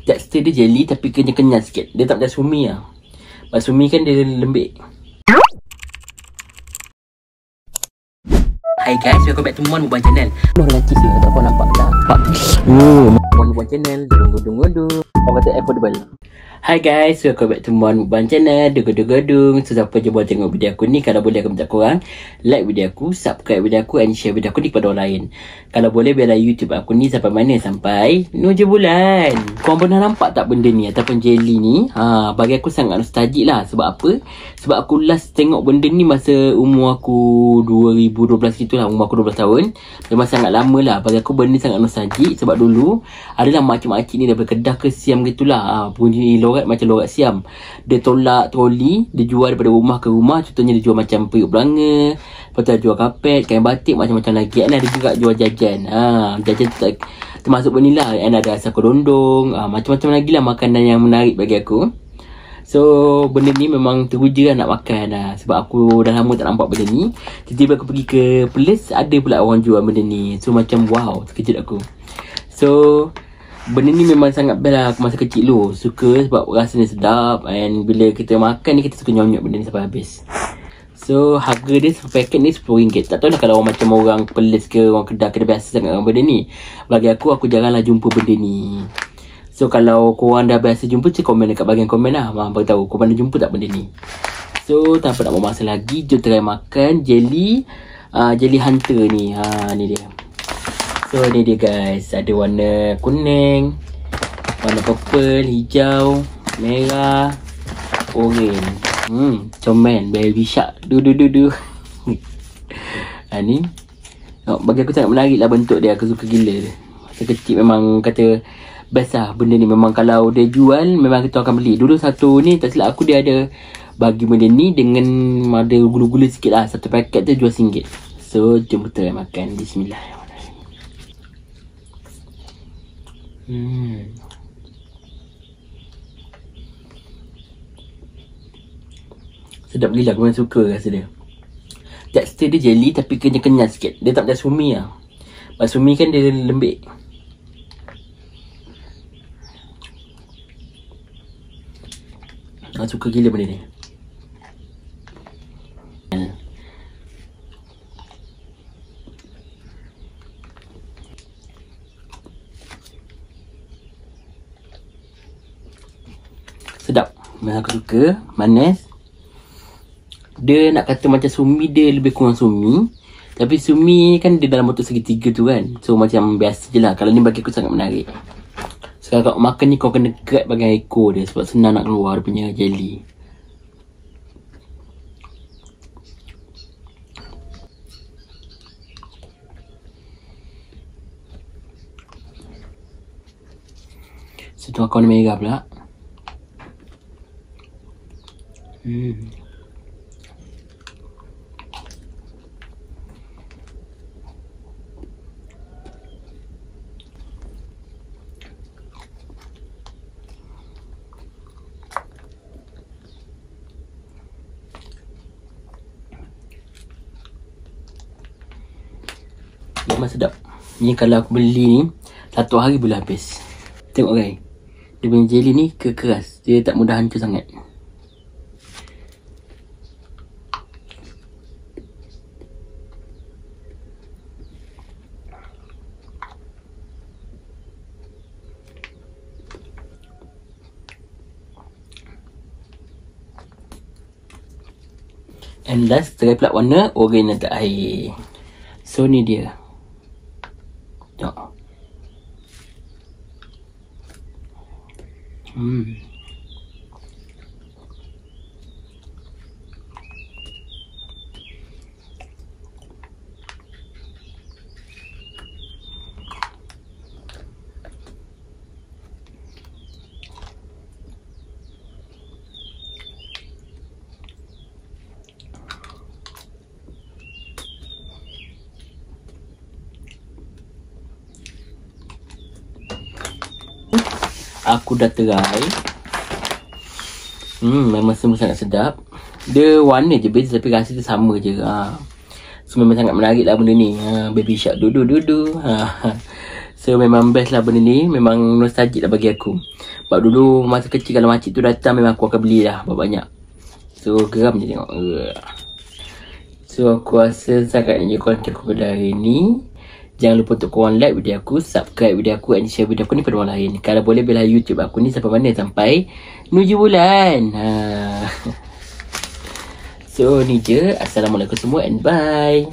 Tekstur dia jelly tapi kenyal-kenyal sikit. Dia tak macam sumi lah. Sumi kan dia lembik. Hai guys, welcome back to Mon Mukbang Channel. Orang lelaki sih, tak kau nampak tak? Mon Mukbang Channel, gedung-gedung. Orang kata affordable. Hai guys, welcome back to Mon Mukbang Channel. Gedung-gedung. So siapa je boleh tengok video aku ni, kalau boleh aku minta korang like video aku, subscribe video aku and share video aku ni kepada orang lain. Kalau boleh biarlah YouTube aku ni sampai mana? Sampai 7 bulan. Korang pernah nampak tak benda ni ataupun jelly ni? Bagi aku sangat nostalgic lah. Sebab apa? Sebab aku last tengok benda ni masa umur aku 2012 gitu lah. Umur aku 12 tahun. Memang sangat lama lah. Bagi aku benda ni sangat nostalgic. Sebab dulu adalah makcik-makcik ni daripada Kedah ke Siam gitulah. Bunyi lorat macam lorat Siam. Dia tolak troli, dia jual daripada rumah ke rumah. Contohnya dia jual macam periuk belanga, lepas tu dia jual kapet, kain batik, macam-macam lagi. Dan ada juga jual jajan. Jajan termasuk benda ni lah. Dan ada asam kedondong, macam-macam lagi lah makanan yang menarik bagi aku. So benda ni memang teruja lah nak makan lah. Sebab aku dah lama tak nampak benda ni. Tiba-tiba aku pergi ke Perlis, ada pula orang jual benda ni. So macam wow, terkejut aku. So benda ni memang sangat best lah aku masa kecil dulu. Suka sebab rasanya sedap. And bila kita makan ni, kita suka nyonyok benda ni sampai habis. So harga dia paket ni RM10. Tak tahu lah kalau orang macam orang Perlis ke orang Kedah ke, dia biasa sangat dengan benda ni. Bagi aku jaranglah jumpa benda ni. So kalau korang dah biasa jumpa, cik komen dekat bahagian komen lah. Beritahu korang dah jumpa tak benda ni. So tanpa nak bermasa lagi, jom try makan jelly jelly hunter ni. Ni dia. So ni dia guys. Ada warna kuning, warna purple, hijau, merah, orange. Comel, baby shark. Du. Ni bagi aku sangat menarik lah bentuk dia. Aku suka gila. Masa kecil memang kata best lah benda ni. Memang kalau dia jual, memang kita akan beli. Dulu satu ni, tak silap aku, dia ada bagi benda ni dengan ada gula-gula sikit lah. Satu paket tu jual RM1. So jom kita makan. Bismillahirrahmanirrahim. Sedap gila, aku memang suka rasa dia. Tekstur dia jelly tapi kenyal-kenyal sikit. Dia tak macam sumi lah. Sumi kan dia lembik. Aku suka gila benda ni. Sedap. Memang aku suka. Manis. Dia nak kata macam sumi, dia lebih kurang sumi. Tapi sumi kan dia dalam bentuk segitiga tu kan. So macam biasa je lah. Kalau ni bagi aku sangat menarik. Sekarang kau makan ni, kau kena grab bagian ekor dia. Sebab senang nak keluar dia punya jelly. Situ kau ni merah pula. Memang sedap. Ni kalau aku beli ni, satu hari boleh habis. Tengok guys, dia punya jelly ni keras. Dia tak mudah hancur sangat. And last, try pula warna orange dekat air. So ni dia. Tengok. Aku dah try. Memang semua sangat sedap. Dia warna je beza tapi rasa dia sama je. So memang sangat menarik lah benda ni. Baby shark dudu. So So memang best lah benda ni. Memang nostalgic lah bagi aku. Sebab dulu masa kecil kalau makcik tu datang, memang aku akan beli lah banyak. So geram je tengok. So aku rasa sangat je konten aku pada hari ni. Jangan lupa untuk korang like video aku, subscribe video aku, and share video aku ni pada orang lain. Kalau boleh bela YouTube aku ni sampai mana? Sampai menuju bulan. So ni je. Assalamualaikum semua and bye.